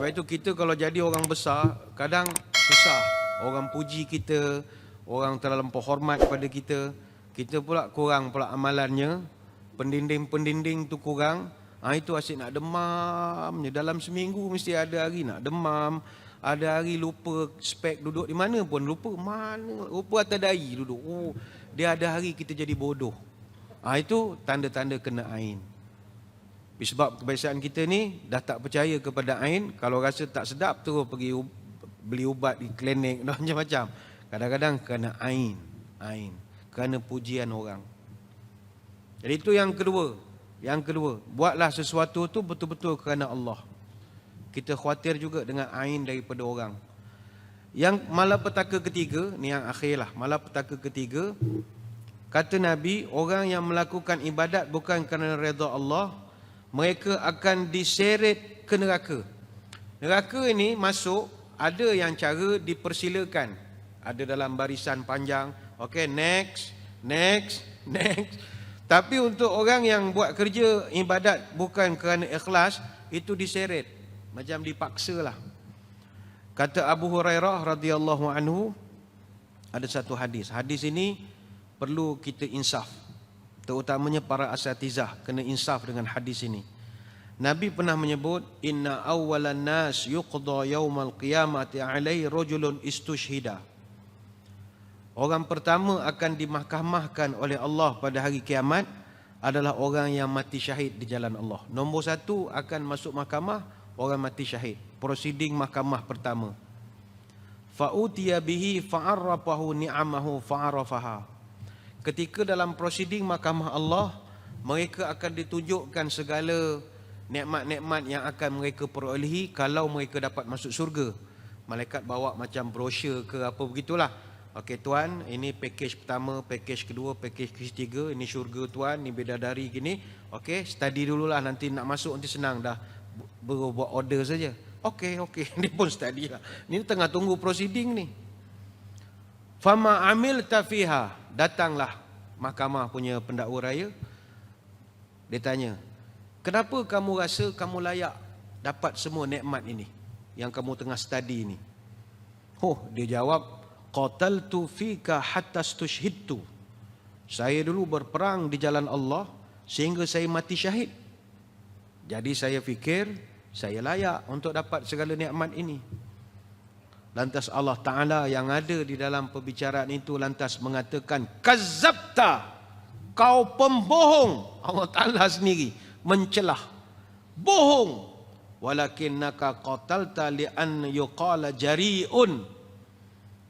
Sebab itu kita kalau jadi orang besar, kadang susah. Orang puji kita, orang terlampau hormat pada kita, kita pula kurang pula amalannya, pendinding-pendinding tu kurang. Itu asyik nak demamnya. Dalam seminggu mesti ada hari nak demam, ada hari lupa spek duduk di mana pun, lupa atas dahi duduk. Dia ada hari kita jadi bodoh. Itu tanda-tanda kena ain. Sebab kebiasaan kita ni dah tak percaya kepada ain. Kalau rasa tak sedap terus pergi beli ubat di klinik dan macam-macam. Kadang-kadang kena ain, kerana pujian orang. Jadi itu yang kedua. Yang kedua, buatlah sesuatu tu betul-betul kerana Allah. Kita khawatir juga dengan ain daripada orang. Yang malapetaka ketiga, ni yang akhirlah, malapetaka ketiga, kata Nabi, orang yang melakukan ibadat bukan kerana redha Allah, mereka akan diseret ke neraka. Neraka ini masuk, ada yang cara dipersilakan, ada dalam barisan panjang. Okey, next. Tapi untuk orang yang buat kerja ibadat bukan kerana ikhlas, itu diseret, macam dipaksa lah. Kata Abu Hurairah radhiyallahu anhu, ada satu hadis. Hadis ini perlu kita insaf, terutamanya para asatizah kena insaf dengan hadis ini. Nabi pernah menyebut, inna awwalan nas yuqda yaumal qiyamati alaihi rajulun istushhida. Orang pertama akan dimahkamahkan oleh Allah pada hari kiamat adalah orang yang mati syahid di jalan Allah. Nombor satu akan masuk mahkamah orang mati syahid. Prosiding mahkamah pertama. Fa'utiya bihi fa'arrafahu ni'amahu fa'arafaha. Ketika dalam prosiding mahkamah Allah, mereka akan ditunjukkan segala nikmat-nikmat yang akan mereka perolehi kalau mereka dapat masuk syurga. Malaikat bawa macam brosur ke apa begitulah. Okey tuan, ini package pertama, package kedua, package ketiga, ini syurga tuan, ini bidadari gini. Okey, study dululah, nanti nak masuk nanti senang dah. Buat order saja. Okey, dia pun study lah. Ini tengah tunggu proceeding ni. Fama amilta fiha, datanglah mahkamah punya pendakwa raya. Dia tanya, kenapa kamu rasa kamu layak dapat semua nikmat ini yang kamu tengah study ini? Dia jawab, qataltu fika hatta stushhidtu. Saya dulu berperang di jalan Allah sehingga saya mati syahid. Jadi saya fikir saya layak untuk dapat segala nikmat ini. Lantas Allah Ta'ala yang ada di dalam perbicaraan itu lantas mengatakan, kazzabta, kau pembohong. Allah Ta'ala sendiri mencelah, bohong. Walakinnaka qatalta li'an yuqala jari'un.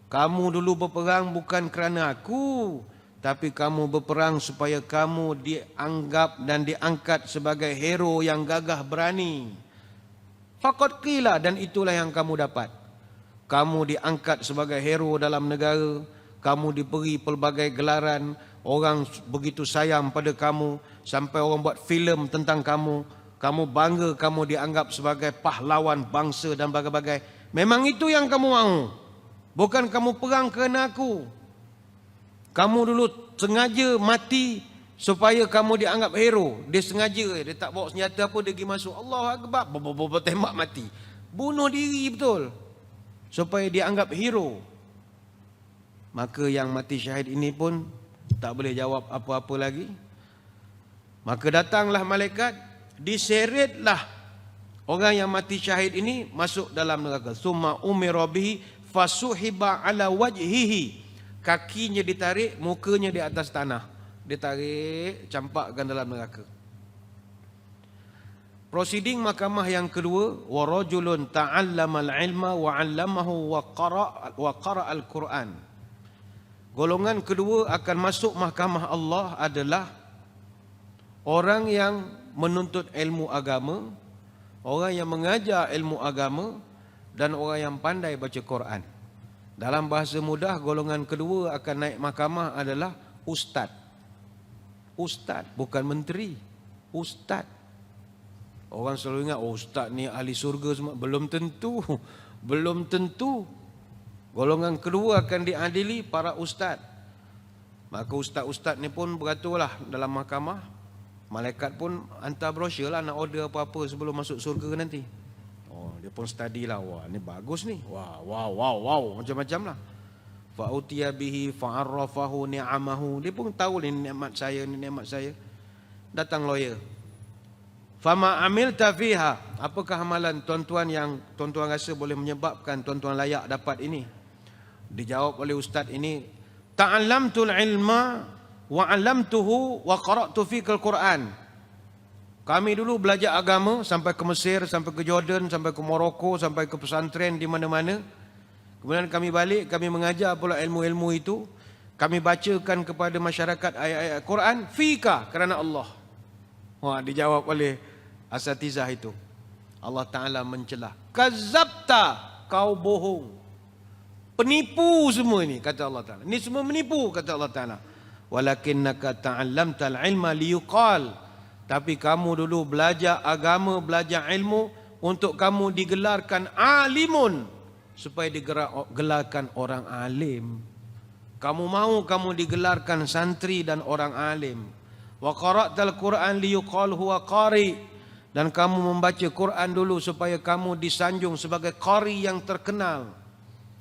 Kamu dulu berperang bukan kerana aku, tapi kamu berperang supaya kamu dianggap dan diangkat sebagai hero yang gagah berani. Faqad qila, dan itulah yang kamu dapat. Kamu diangkat sebagai hero dalam negara, kamu diberi pelbagai gelaran, orang begitu sayang pada kamu, sampai orang buat filem tentang kamu. Kamu bangga kamu dianggap sebagai pahlawan bangsa dan bagai-bagai. Memang itu yang kamu mahu. Bukan kamu perang kerana aku. Kamu dulu sengaja mati supaya kamu dianggap hero. Dia sengaja, dia tak bawa senjata apa, dia pergi masuk. Allahu Akbar, tembak mati. Bunuh diri betul. Supaya dianggap hero. Maka yang mati syahid ini pun tak boleh jawab apa-apa lagi. Maka datanglah malaikat, diseretlah orang yang mati syahid ini masuk dalam neraka. Summa umira bihi fasuhiba ala wajhihi. Kakinya ditarik, mukanya di atas tanah. Ditarik, campakkan dalam neraka. Proceeding mahkamah yang kedua, wa rajulun ta'allamal ilma wa 'allamahu wa qara'a al-Quran. Golongan kedua akan masuk mahkamah Allah adalah orang yang menuntut ilmu agama, orang yang mengajar ilmu agama, dan orang yang pandai baca Quran. Dalam bahasa mudah, golongan kedua akan naik mahkamah adalah ustaz. Ustaz, bukan menteri. Ustaz. Orang selalu ingat, ustaz ni ahli surga semua. Belum tentu. Belum tentu. Golongan kedua akan diadili para ustaz. Maka ustaz-ustaz ni pun beraturlah dalam mahkamah. Malaikat pun hantar brosur lah nak order apa-apa sebelum masuk surga nanti. Dia pun study lah. Wah, ni bagus ni. Wow. Macam-macam lah. Fa'utiya bihi fa'arrafahu ni'amahu. Dia pun tahu ni nikmat saya. Datang lawyer. Fama amilta fiha. Apakah amalan tuan-tuan yang tuan-tuan rasa boleh menyebabkan tuan-tuan layak dapat ini? Dijawab oleh ustaz ini, ta'allamtul ilma wa 'allamtuhu wa qara'tu fikal Quran. Kami dulu belajar agama sampai ke Mesir, sampai ke Jordan, sampai ke Morocco, sampai ke pesantren di mana-mana. Kemudian kami balik, kami mengajar pula ilmu-ilmu itu. Kami bacakan kepada masyarakat ayat-ayat Quran fika, kerana Allah. Wah, dijawab oleh asatizah itu. Allah Ta'ala mencelah. Kazabta, kau bohong. Penipu semua ini, kata Allah Ta'ala. Ini semua menipu, kata Allah Ta'ala. Walakinnaka ta'allamtal ilma liyuqal. Tapi kamu dulu belajar agama, belajar ilmu untuk kamu digelarkan alimun, supaya digelarkan orang alim. Kamu mahu kamu digelarkan santri dan orang alim. Wa qara'tal Qur'an liyuqal huwa qari. Dan kamu membaca Quran dulu supaya kamu disanjung sebagai qari yang terkenal.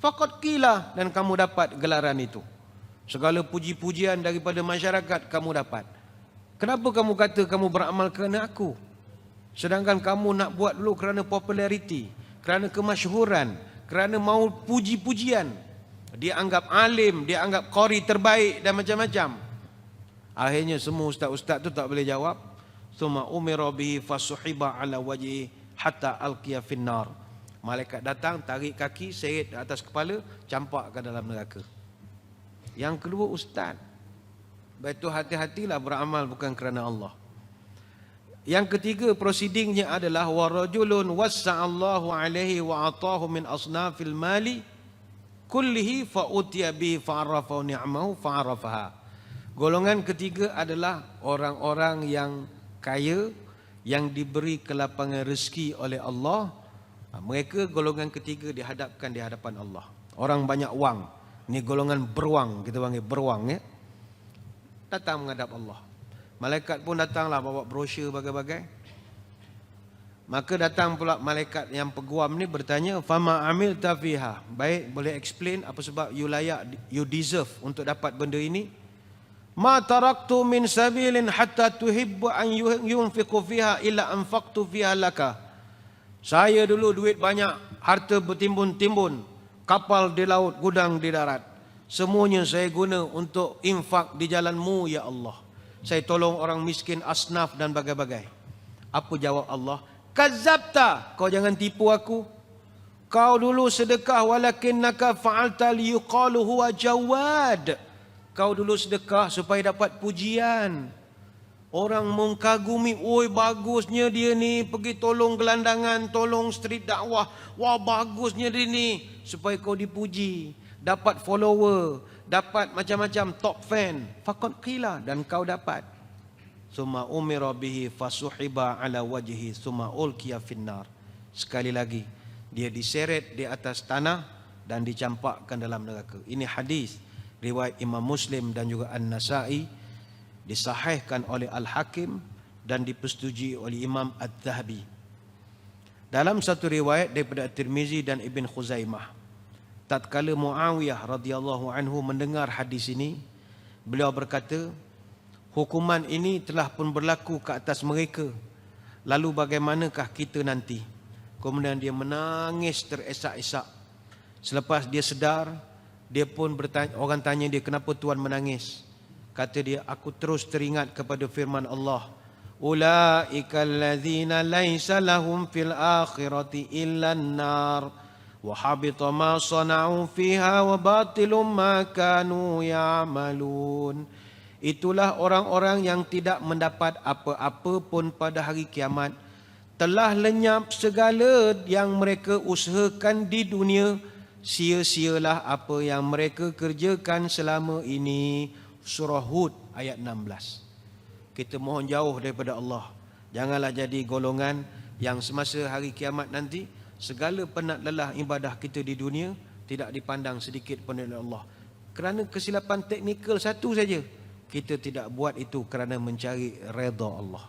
Faqad qila, dan kamu dapat gelaran itu. Segala puji-pujian daripada masyarakat kamu dapat. Kenapa kamu kata kamu beramal kerana aku? Sedangkan kamu nak buat dulu kerana populariti, kerana kemasyhuran, kerana mau puji-pujian. Dia anggap alim, dia anggap qari terbaik dan macam-macam. Akhirnya semua ustaz-ustaz tu tak boleh jawab. Summa umira bihi fasuhiba ala wajhi hatta alqiya finnar. Malaikat datang, tarik kaki, seret di atas kepala, campak ke dalam neraka. Yang kedua ustaz. Baik tu hati-hatilah beramal bukan kerana Allah. Yang ketiga proceedingnya adalah wa rajulun wassa'allahu alaihi wa atahu min asnafil mali kullihi fa utiya bihi fa'arafa ni'amahu fa'arafaha. Golongan ketiga adalah orang-orang yang kaya, yang diberi kelapangan rezeki oleh Allah. Mereka golongan ketiga dihadapkan di hadapan Allah. Orang banyak wang. Ini golongan beruang, kita panggil beruang ya. Datang menghadap Allah. Malaikat pun datanglah bawa brosur bagai-bagai. Maka datang pula malaikat yang peguam ni bertanya, fama amilta fiha. Baik, boleh explain apa sebab you layak, you deserve untuk dapat benda ini? Ma taraktu min sabilin hatta tuhibbu an yunfiqu fiha illa anfaqtu fiha laka. Saya dulu duit banyak, harta bertimbun-timbun, kapal di laut, gudang di darat. Semuanya saya guna untuk infak di jalan-Mu ya Allah. Saya tolong orang miskin, asnaf dan bagai-bagai. Apa jawab Allah? Kazabta, kau jangan tipu aku. Kau dulu sedekah walakinnaka fa'alta liyuqalu huwa jawad. Kau dulu sedekah supaya dapat pujian. Orang mengkagumi, oi bagusnya dia ni pergi tolong gelandangan, tolong street dakwah. Wah bagusnya dia ni, supaya kau dipuji, dapat follower, dapat macam-macam top fan. Faqad qila, dan kau dapat. Summa umira bihi fasuhiba ala wajhi summa ulqiya finnar. Sekali lagi dia diseret di atas tanah dan dicampakkan dalam neraka. Ini hadis riwayat Imam Muslim dan juga An-Nasa'i, disahihkan oleh Al-Hakim dan dipersetujui oleh Imam Adz-Dzahabi. Dalam satu riwayat daripada Tirmizi dan Ibn Khuzaimah, tatkala Muawiyah radhiyallahu anhu mendengar hadis ini, beliau berkata, hukuman ini telah pun berlaku ke atas mereka, lalu bagaimanakah kita nanti? Kemudian dia menangis teresak-esak. Selepas dia sedar, dia pun bertanya, orang tanya dia, kenapa tuan menangis? Kata dia, aku terus teringat kepada firman Allah, ulaika allazina laisa lahum fil akhirati illa an-nar wa habita ma sana'u fiha wa batilum ma kanu ya'malun. Itulah orang-orang yang tidak mendapat apa-apa pun pada hari kiamat. Telah lenyap segala yang mereka usahakan di dunia. Sia-sialah apa yang mereka kerjakan selama ini. Surah Hud ayat 16. Kita mohon jauh daripada Allah. Janganlah jadi golongan yang semasa hari kiamat nanti, segala penat lelah ibadah kita di dunia tidak dipandang sedikit pun oleh Allah. Kerana kesilapan teknikal satu saja, kita tidak buat itu kerana mencari redha Allah.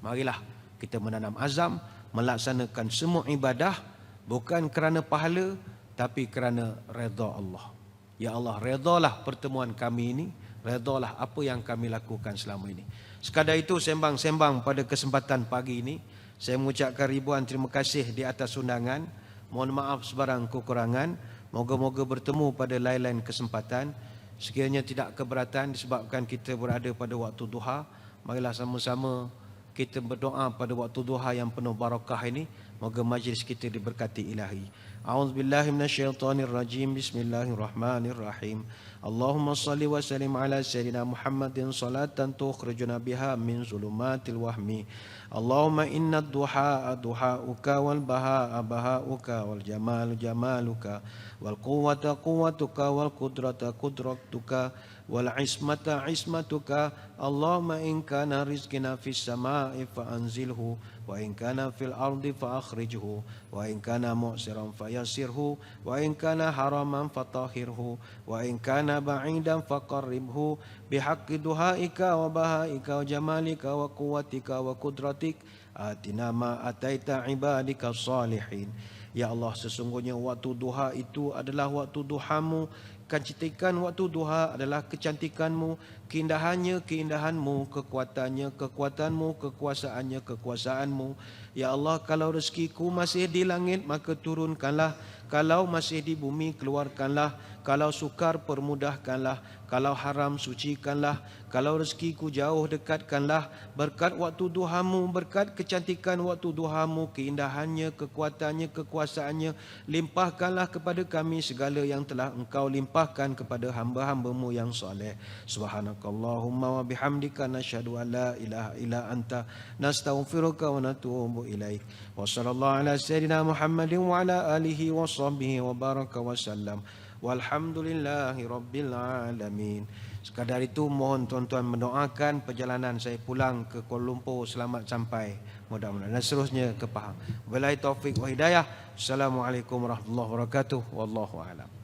Marilah kita menanam azam, melaksanakan semua ibadah bukan kerana pahala tapi kerana redha Allah. Ya Allah, redalah pertemuan kami ini, redalah apa yang kami lakukan selama ini. Sekadar itu sembang-sembang pada kesempatan pagi ini, saya mengucapkan ribuan terima kasih di atas undangan. Mohon maaf sebarang kekurangan. Moga-moga bertemu pada lain-lain kesempatan. Sekiranya tidak keberatan disebabkan kita berada pada waktu duha, marilah sama-sama kita berdoa pada waktu duha yang penuh barakah ini. Moga majlis kita diberkati ilahi. A'udzubillahi minasyaitonirrajim. Bismillahirrahmanirrahim. Allahumma salli wa sallim ala sayyidina Muhammadin salatan tukhrijuna biha min zulumatil wahmi. Allahumma inna ad-duha duhauka wal bahaa bahauka wal jamalu jamaluka wal quwwata quwwatuka wal qudrata qudratuka wal ismata ismatuka. Allahumma in kana rizqina fis samai fa anzilhu wa in kana fil ardi fa akhrijhu wa in kana mu'siran fayassirhu wa in kana haraman fatahhirhu wa in kana ba'idan faqarribhu bihaqqi duhaika wa bahaika wa jamalika wa quwwatika wa qudratik atina ma ataita ibadika salihin. Ya Allah, sesungguhnya waktu duha itu adalah waktu duhamu. Kecantikan waktu duha adalah kecantikanmu, keindahannya keindahanmu, kekuatannya kekuatanmu, kekuasaannya kekuasaanmu. Ya Allah, kalau rezekiku masih di langit maka turunkanlah, kalau masih di bumi keluarkanlah, kalau sukar permudahkanlah, kalau haram sucikanlah, kalau rezekiku jauh dekatkanlah. Berkat waktu duhamu, berkat kecantikan waktu duhamu, keindahannya, kekuatannya, kekuasaannya, limpahkanlah kepada kami segala yang telah engkau limpahkan kepada hamba-hambamu yang soleh. Subhanakallahumma wa bihamdika nasyhadu an la ilaha illa anta nastaghfiruka wa natubu ilaik. Wa sallallahu ala sayyidina Muhammadin wa ala alihi wa sahbihi wa baraka wa sallam. Walhamdulillahi rabbil alamin. Sekadar itu mohon tuan-tuan mendoakan perjalanan saya pulang ke Kuala Lumpur selamat sampai, mudah-mudahan, dan seterusnya ke Pahang. Wabillahi taufik wa hidayah. Assalamualaikum warahmatullahi wabarakatuh. Wallahu a'lam.